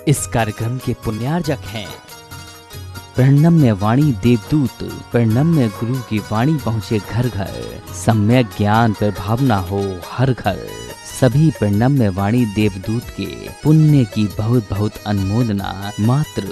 इस कार्यक्रम के पुण्यार्जक हैं प्रणम्य वाणी देवदूत। प्रणम्य गुरु की वाणी पहुँचे घर घर, सम्यक ज्ञान प्रभावना हो हर घर। सभी प्रणम्य वाणी देवदूत के पुण्य की बहुत बहुत अनुमोदना मात्र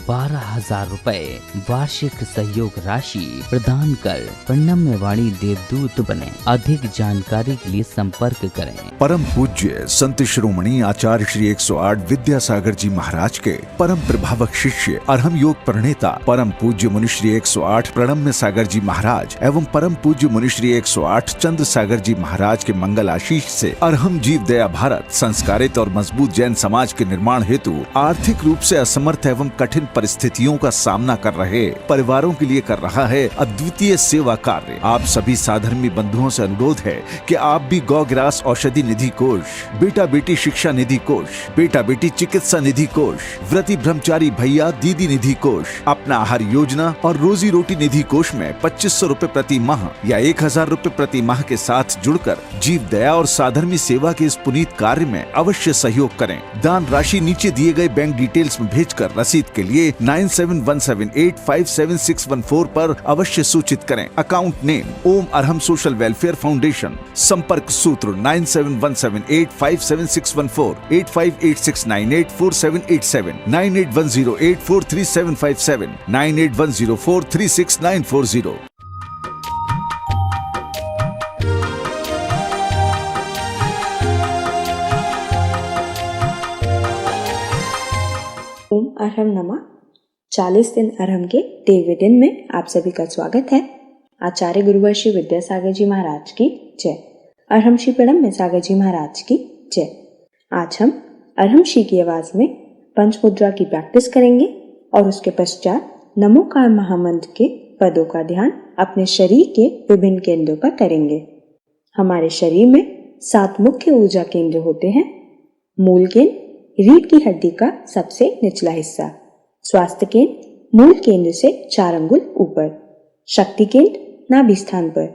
12,000 रुपए वार्षिक सहयोग राशि प्रदान कर प्रणम्य वाणी देवदूत बने। अधिक जानकारी के लिए संपर्क करें। परम पूज्य संत शिरोमणि आचार्य श्री 108 विद्यासागर जी महाराज के परम प्रभावक शिष्य अरहम योग प्रणेता परम पूज्य मुनिश्री 108 प्रणम्य सागर जी महाराज एवं परम पूज्य मुनिश्री 108 चंद्र सागर जी महाराज के मंगल आशीष से अरहम जीव दया भारत संस्कारित और मजबूत जैन समाज के निर्माण हेतु आर्थिक रूप से असमर्थ एवं कठिन परिस्थितियों का सामना कर रहे परिवारों के लिए कर रहा है अद्वितीय सेवा कार्य। आप सभी साधर्मी बंधुओं से अनुरोध है कि आप भी गौ ग्रास औषधि निधि कोष, बेटा बेटी शिक्षा निधि कोष, बेटा बेटी चिकित्सा निधि कोष, व्रती ब्रह्मचारी भैया दीदी निधि कोष, अपना आहार योजना और रोजी रोटी निधि कोष में 2500 रूपए प्रति माह या 1000 रूपए प्रति माह के साथ जुड़कर जीव दया और साधर्मी सेवा के इस पुनीत कार्य में अवश्य सहयोग करें। दान राशि नीचे दिए गए बैंक डिटेल्स में भेजकर रसीद के लिए 9717857614 पर अवश्य सूचित करें। अकाउंट नेम ओम अरहम सोशल वेलफेयर फाउंडेशन। संपर्क सूत्र 9717857614, 8586984787, 9810843757, 9810436940। ओम अरहम नमः। 40 दिन अरहम के दिव्य दिन में आप सभी का स्वागत है। आचार्य गुरुवर श्री विद्यासागर जी महाराज की जय। अरहम श्री प्रणम्य सागर जी महाराज की जय। आज हम अरहम श्री की आवाज में पंच मुद्रा की प्रैक्टिस करेंगे और उसके पश्चात नमोकार महामंत्र के पदों का ध्यान अपने शरीर के विभिन्न केंद्रों पर करेंगे। हमारे शरीर में 7 मुख्य ऊर्जा केंद्र होते हैं। मूल केंद्र रीढ़ की हड्डी का सबसे निचला हिस्सा, स्वास्थ्य केंद्र मूल केंद्र से 4 अंगुल ऊपर, शक्ति केंद्र नाभि स्थान पर,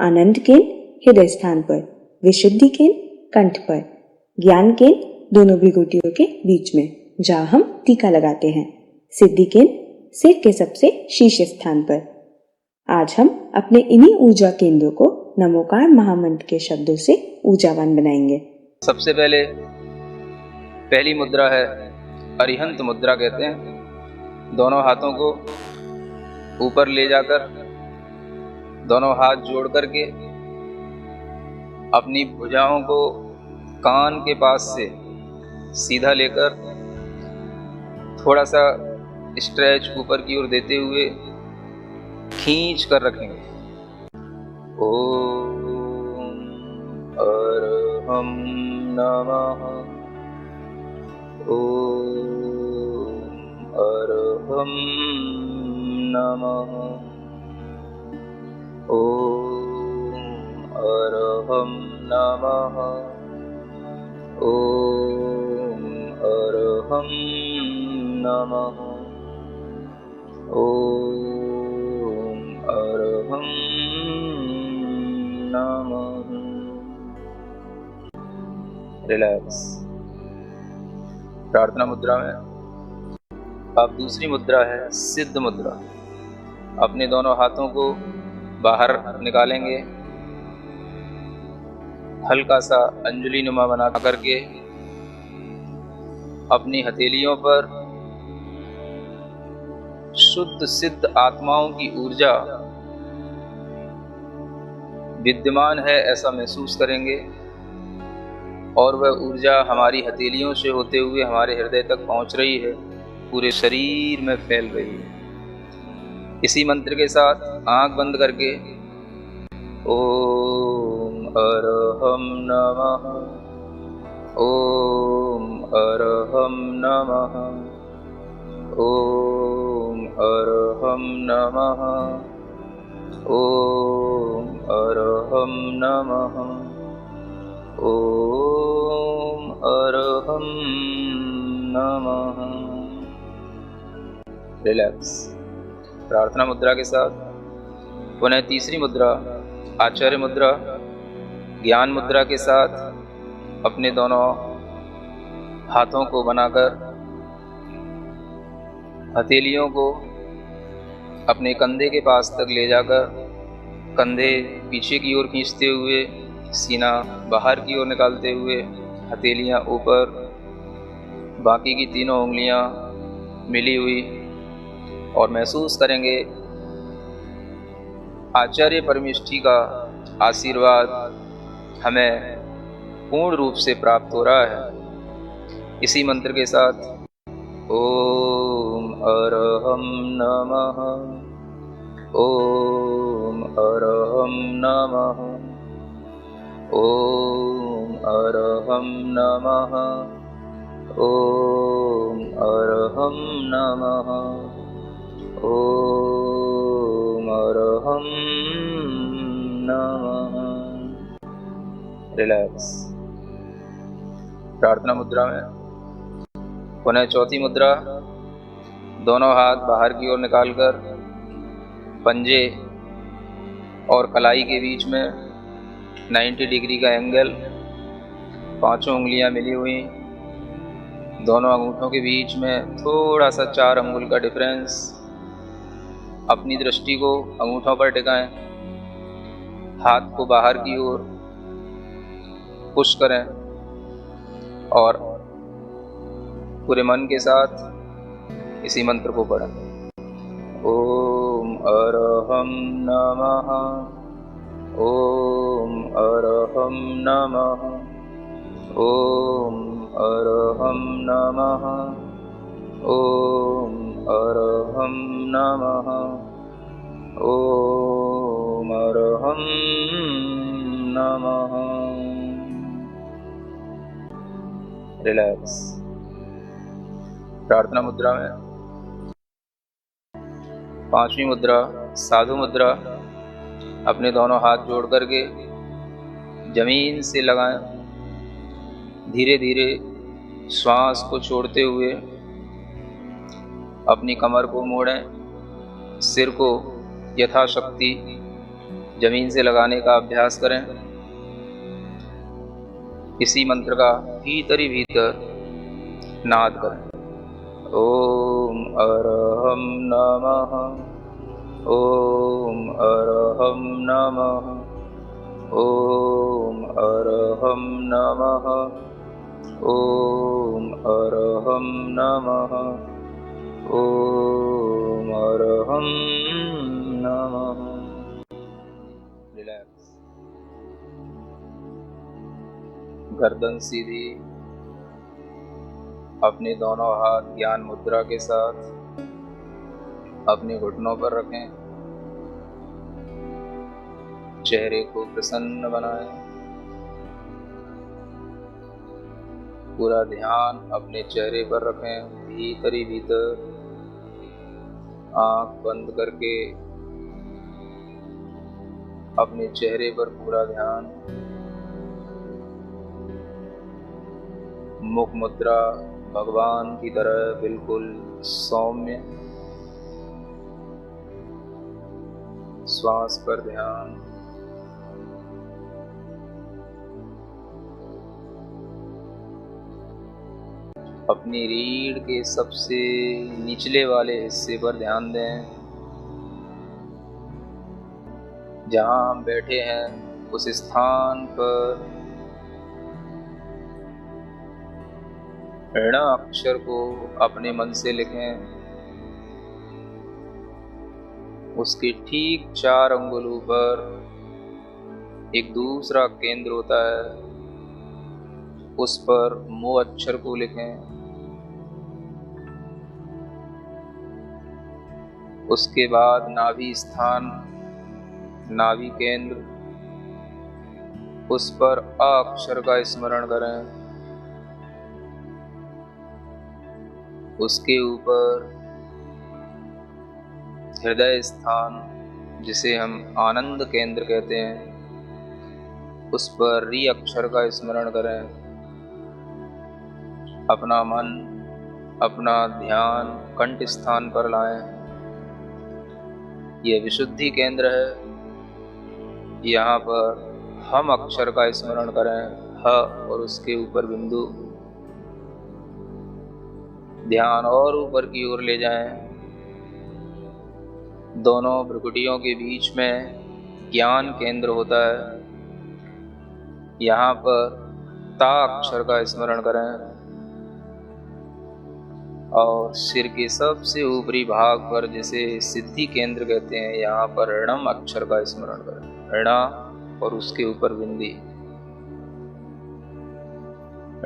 आनंद केंद्र हृदय स्थान पर, विशुद्धि केंद्र कंठ पर, ज्ञान केंद्र दोनों भृगुटियों के बीच में जहाँ हम टीका लगाते हैं, सिद्धि केंद्र सिर के सबसे शीर्ष स्थान पर। आज हम अपने इन्हीं ऊर्जा केंद्रों को नमोकार महामंत्र के शब्दों से ऊर्जावान बनाएंगे। सबसे पहली मुद्रा है अरिहंत मुद्रा कहते हैं। दोनों हाथों को ऊपर ले जाकर दोनों हाथ जोड़ करके अपनी भुजाओं को कान के पास से सीधा लेकर थोड़ा सा स्ट्रेच ऊपर की ओर देते हुए खींच कर रखेंगे। ओम अरहम नमः। ओम अरहम नमः। ओम अरहम नमः। ओम अरहम नमः। ओम अरहम नमः। रिलैक्स। प्रार्थना मुद्रा में अब दूसरी मुद्रा है सिद्ध मुद्रा। अपने दोनों हाथों को बाहर निकालेंगे, हल्का सा अंजलि नुमा बना करके अपनी हथेलियों पर शुद्ध सिद्ध आत्माओं की ऊर्जा विद्यमान है ऐसा महसूस करेंगे और वह ऊर्जा हमारी हथेलियों से होते हुए हमारे हृदय तक पहुंच रही है, पूरे शरीर में फैल रही है। इसी मंत्र के साथ आंख बंद करके ओम अरहम नमः। ओम अरहम नमः। ओम अरहम नमः। ओम अरहम नमः। ओम अरहम नमः। रिलैक्स। प्रार्थना मुद्रा के साथ पुनः तीसरी मुद्रा आचार्य मुद्रा ज्ञान मुद्रा के साथ अपने दोनों हाथों को बनाकर हथेलियों को अपने कंधे के पास तक ले जाकर कंधे पीछे की ओर खींचते हुए, सीना बाहर की ओर निकालते हुए, हथेलियां ऊपर, बाकी की तीनों उंगलियां मिली हुई, और महसूस करेंगे आचार्य परमेष्ठी का आशीर्वाद हमें पूर्ण रूप से प्राप्त हो रहा है। इसी मंत्र के साथ ओम अरहम नमः, ओम अरहम नमः, ओम अरहम नमः, ओम अरहम नमः, ओम अरहम नमः। रिलैक्स। प्रार्थना मुद्रा में पुनः चौथी मुद्रा, दोनों हाथ बाहर की ओर निकालकर पंजे और कलाई के बीच में 90 डिग्री का एंगल, पांचों उंगलियां मिली हुई, दोनों अंगूठों के बीच में थोड़ा सा 4 अंगुल का डिफरेंस। अपनी दृष्टि को अंगूठों पर टिकाएं, हाथ को बाहर की ओर पुश करें और पूरे मन के साथ इसी मंत्र को पढ़ें। ओम अरहम नमः, ओम अरहम नमः, ओम अरहम नमः, ओम अरहम नमः, ओम अरहम नमः। रिलैक्स। प्रार्थना मुद्रा में पांचवी मुद्रा, साधु मुद्रा। अपने दोनों हाथ जोड़ करके जमीन से लगाएं, धीरे धीरे श्वास को छोड़ते हुए अपनी कमर को मोड़ें, सिर को यथाशक्ति जमीन से लगाने का अभ्यास करें। इसी मंत्र का भीतर ही भीतर नाद करें। ओम अरहम नमः, ओम अरहम नमः, ओम अरहम नमः, ओम अरहम नमः, ओम अरहम नमः। रिलैक्स। गर्दन सीधी, अपने दोनों हाथ ज्ञान मुद्रा के साथ अपने घुटनों पर रखें, चेहरे को प्रसन्न बनाएं, पूरा ध्यान अपने चेहरे पर रखें, भीतर ही भीतर आंख बंद करके अपने चेहरे पर पूरा ध्यान। मुख मुद्रा भगवान की तरह बिल्कुल सौम्य, श्वास पर ध्यान। अपनी रीढ़ के सबसे निचले वाले हिस्से पर ध्यान दें। जहां हम बैठे हैं उस स्थान पर ऋण अक्षर को अपने मन से लिखें। उसके ठीक 4 अंगुलों पर एक दूसरा केंद्र होता है, उस पर मो अक्षर को लिखें। उसके बाद नाभि स्थान, नाभि केंद्र, उस पर अ अक्षर का स्मरण करें। उसके ऊपर हृदय स्थान, जिसे हम आनंद केंद्र कहते हैं, उस पर री अक्षर का स्मरण करें। अपना मन, अपना ध्यान कंठ स्थान पर लाएं। यह विशुद्धि केंद्र है। यहाँ पर हम अक्षर का स्मरण करें, ह और उसके ऊपर बिंदु। ध्यान और ऊपर की ओर ले जाएं। दोनों भ्रुकुटियों के बीच में ज्ञान केंद्र होता है। यहाँ पर ता अक्षर का स्मरण करें और सिर के सबसे ऊपरी भाग पर, जिसे सिद्धि केंद्र कहते हैं, यहाँ पर ऋणम अक्षर का स्मरण करें। ऋणा और उसके ऊपर बिंदी।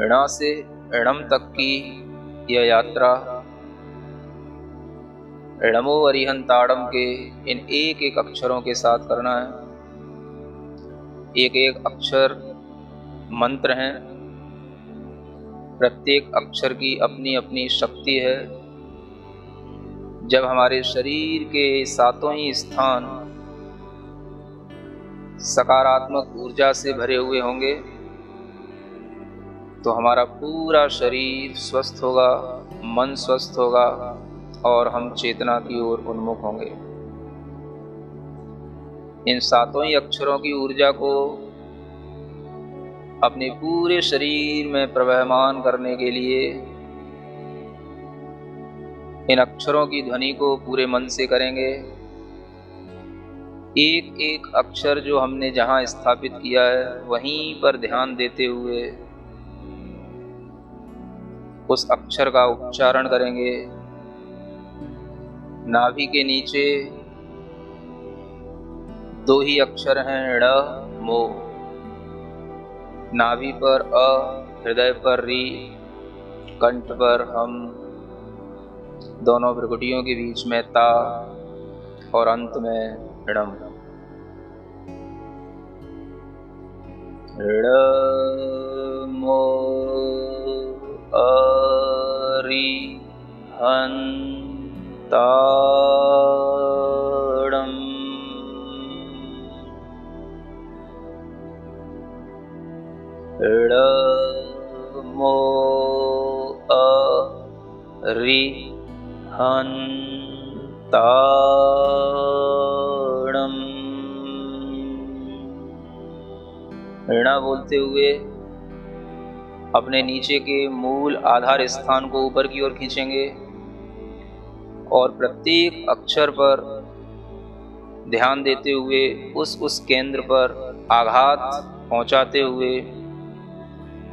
ऋणा से ऋणम तक की यह यात्रा ऋणमो अरिहंताड़म के इन एक एक अक्षरों के साथ करना है। एक एक अक्षर मंत्र हैं। प्रत्येक अक्षर की अपनी अपनी शक्ति है। जब हमारे शरीर के सातों ही स्थान सकारात्मक ऊर्जा से भरे हुए होंगे तो हमारा पूरा शरीर स्वस्थ होगा, मन स्वस्थ होगा और हम चेतना की ओर उन्मुख होंगे। इन सातों ही अक्षरों की ऊर्जा को अपने पूरे शरीर में प्रवहमान करने के लिए इन अक्षरों की ध्वनि को पूरे मन से करेंगे। एक एक अक्षर जो हमने जहां स्थापित किया है वहीं पर ध्यान देते हुए उस अक्षर का उच्चारण करेंगे। नाभि के नीचे दो ही अक्षर हैं, ड़ मो। नाभि पर अ, हृदय पर री, कंठ पर हम, दोनों भ्रुकुटियों के बीच में ता और अंत में ऋणम। ऋ मो अरि हन्ताडम् ऋ मो अरि हन्ताडम्। ऋणा बोलते हुए अपने नीचे के मूल आधार स्थान को ऊपर की ओर खींचेंगे और प्रत्येक अक्षर पर ध्यान देते हुए उस केंद्र पर आघात पहुंचाते हुए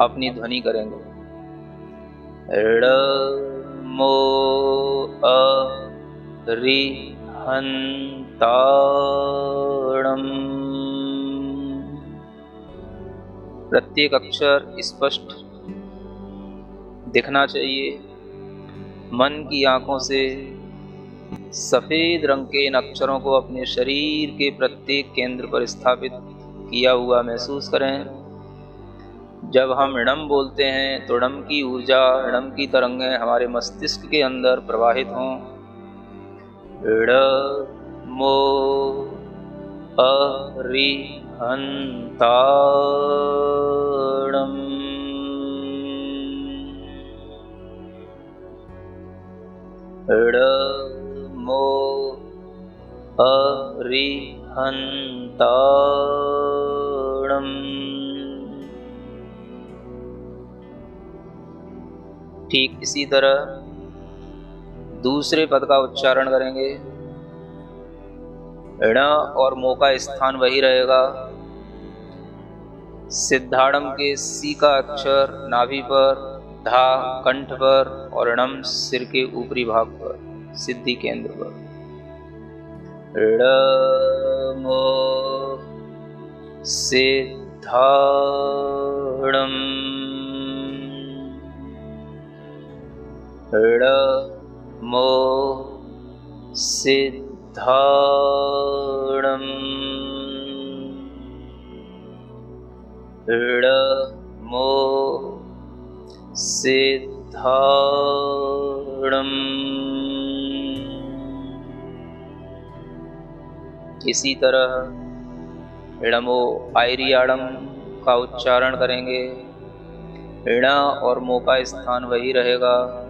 अपनी ध्वनि करेंगे। ऋ मो अरि हन्ताडम्। प्रत्येक अक्षर स्पष्ट दिखना चाहिए। मन की आंखों से सफेद रंग के इन अक्षरों को अपने शरीर के प्रत्येक केंद्र पर स्थापित किया हुआ महसूस करें। जब हम ऋणम बोलते हैं तो ऋणम की ऊर्जा, ऋणम की तरंगें हमारे मस्तिष्क के अंदर प्रवाहित हों। ऋ मो अरि हन्ताडम्। ऋ मो अरि हन्ताडम्। ठीक इसी तरह दूसरे पद का उच्चारण करेंगे। ण और मो का स्थान वही रहेगा। सिद्धाड़म के सी का अक्षर नाभि पर, धा कंठ पर और णम सिर के ऊपरी भाग पर, सिद्धि केंद्र पर। ण मो सिद्धाड़म। ण मो सिद्धाड़म। ण मो सिद्धाड़म। इसी तरह णमो आयरियाड़म का उच्चारण करेंगे। ण और मो का स्थान वही रहेगा।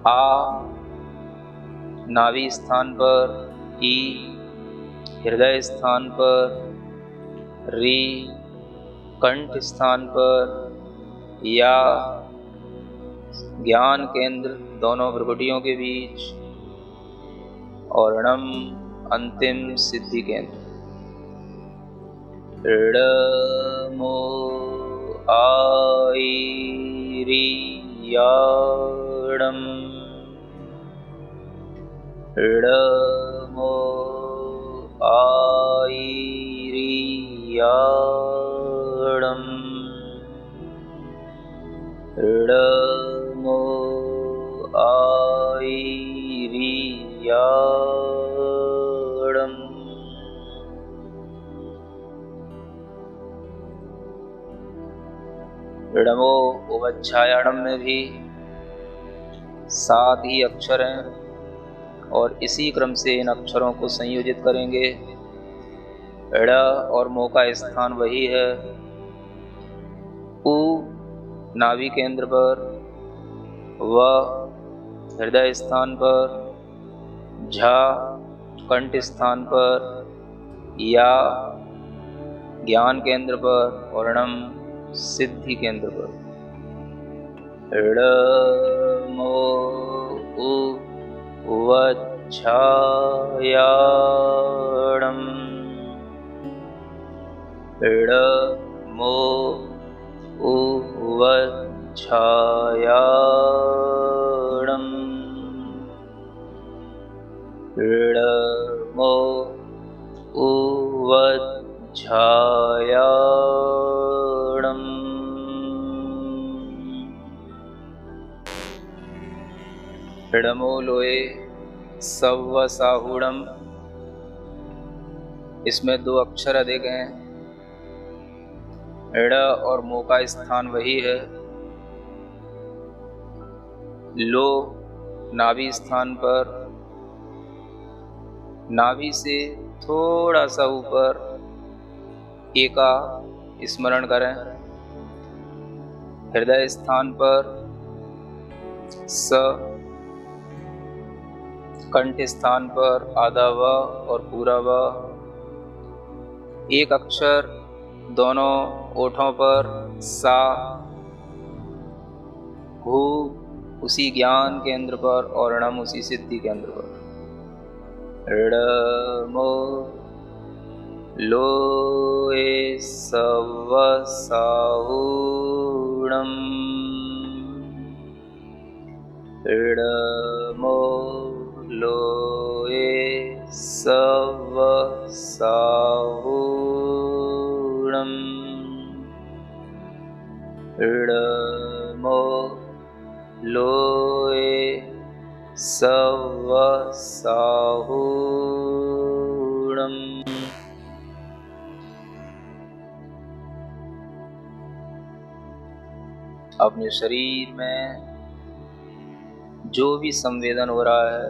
आ नाभि स्थान पर, ई हृदय स्थान पर, री कंठ स्थान पर, या ज्ञान केंद्र दोनों भ्रुकुटियों के बीच और णम अंतिम सिद्धि केंद्र। णमो आईरियाणम, णमो आईरियाणम, णमो आईरियाणम। णमो उवच्छायाणम में भी 7 ही अक्षर हैं और इसी क्रम से इन अक्षरों को संयोजित करेंगे। ण और मो का स्थान वही है। उ नाभि केंद्र पर, व हृदय स्थान पर, झ कंठ स्थान पर, या ज्ञान केंद्र पर और णम सिद्धि केंद्र पर। णमो उवच्छायाणम, णमो उवच्छायाणम, णमो उवच्छायाणम। णमो लोए सव्वसाहूणम, इसमें 2 अक्षर अधिक हैं। ण और मो का स्थान वही है। लो नाभि स्थान पर, नाभि से थोड़ा सा ऊपर एका स्मरण करें। हृदय स्थान पर स, कंठ स्थान पर आधा व और पूरा व। एक अक्षर दोनों ओठों पर सा, हु उसी ज्ञान केंद्र पर और णम उसी सिद्धि केंद्र पर। णमो लोए सव्वसाहूणम, णमो लोए सव्वसाहूणम, णमो लोए सव्वसाहूणम। अपने शरीर में जो भी संवेदन हो रहा है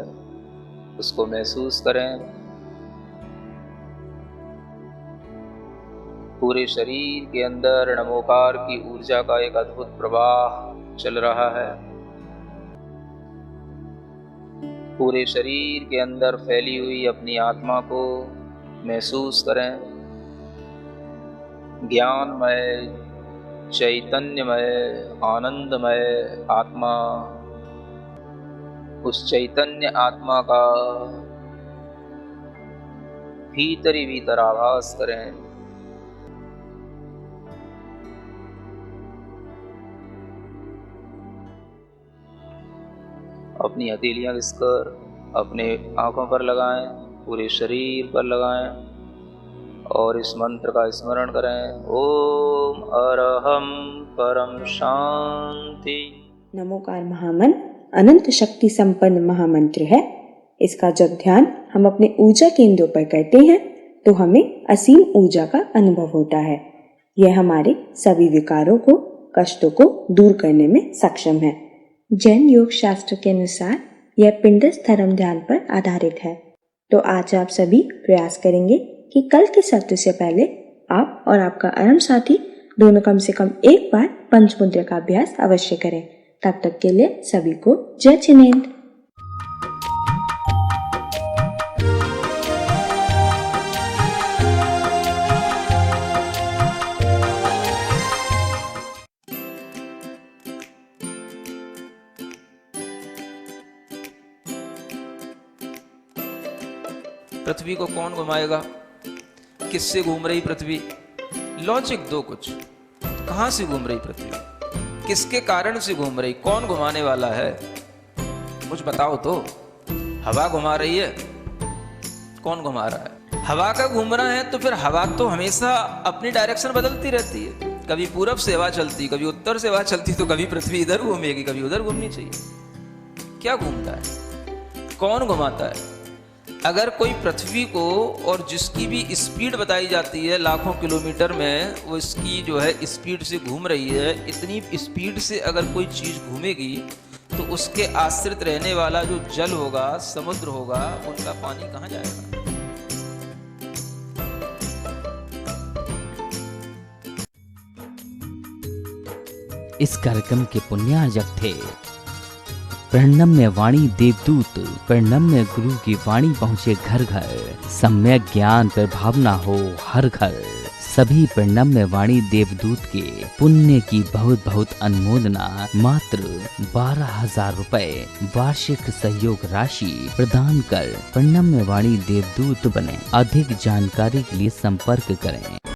उसको महसूस करें। पूरे शरीर के अंदर नमोकार की ऊर्जा का एक अद्भुत प्रवाह चल रहा है। पूरे शरीर के अंदर फैली हुई अपनी आत्मा को महसूस करें। ज्ञानमय, चैतन्यमय, आनंदमय आत्मा, उस चैतन्य आत्मा का भीतर ही भीतर आभास करें। अपनी हथेलियां घिसकर अपने आंखों पर लगाएं, पूरे शरीर पर लगाएं और इस मंत्र का स्मरण करें। ओम अरहम परम शांति। नमोकार महामंत्र अनंत शक्ति संपन्न महामंत्र है। इसका जब ध्यान हम अपने ऊर्जा केंद्रों पर करते हैं तो हमें असीम ऊर्जा का अनुभव होता है। यह हमारे सभी विकारों को, कष्टों को दूर करने में सक्षम है। जैन योग शास्त्र के अनुसार यह पिंडस्थ धर्म ध्यान पर आधारित है। तो आज आप सभी प्रयास करेंगे कि कल के सत्र से पहले आप और आपका अरम साथी दोनों कम से कम एक बार पंचमुद्रा का अभ्यास अवश्य करें। तब तक के लिए सभी को जय जिनेंद्र। पृथ्वी को कौन घुमाएगा? किससे घूम रही पृथ्वी? लॉजिक दो कुछ। कहां से घूम रही पृथ्वी? किसके कारण से घूम रही? कौन घुमाने वाला है? कुछ बताओ तो। हवा घुमा रही है? कौन घुमा रहा है? हवा का घूमना है तो फिर हवा तो हमेशा अपनी डायरेक्शन बदलती रहती है। कभी पूरब से हवा चलती, कभी उत्तर से हवा चलती, तो कभी पृथ्वी इधर घूमेगी, कभी उधर घूमनी चाहिए। क्या घूमता है? कौन घुमाता है? अगर कोई पृथ्वी को, और जिसकी भी स्पीड बताई जाती है लाखों किलोमीटर में, वो इसकी जो है स्पीड से घूम रही है, इतनी स्पीड से अगर कोई चीज घूमेगी तो उसके आश्रित रहने वाला जो जल होगा, समुद्र होगा, उनका पानी कहाँ जाएगा? इस कार्यक्रम के पुण्यार्जक थे प्रणम्य वाणी देवदूत। प्रणम्य गुरु की वाणी पहुँचे घर घर, सम्यक ज्ञान पर भावना हो हर घर। सभी प्रणम्य वाणी देवदूत के पुण्य की बहुत बहुत अनुमोदना मात्र 12,000 रुपए वार्षिक सहयोग राशि प्रदान कर प्रणम्य वाणी देवदूत बने। अधिक जानकारी के लिए संपर्क करें।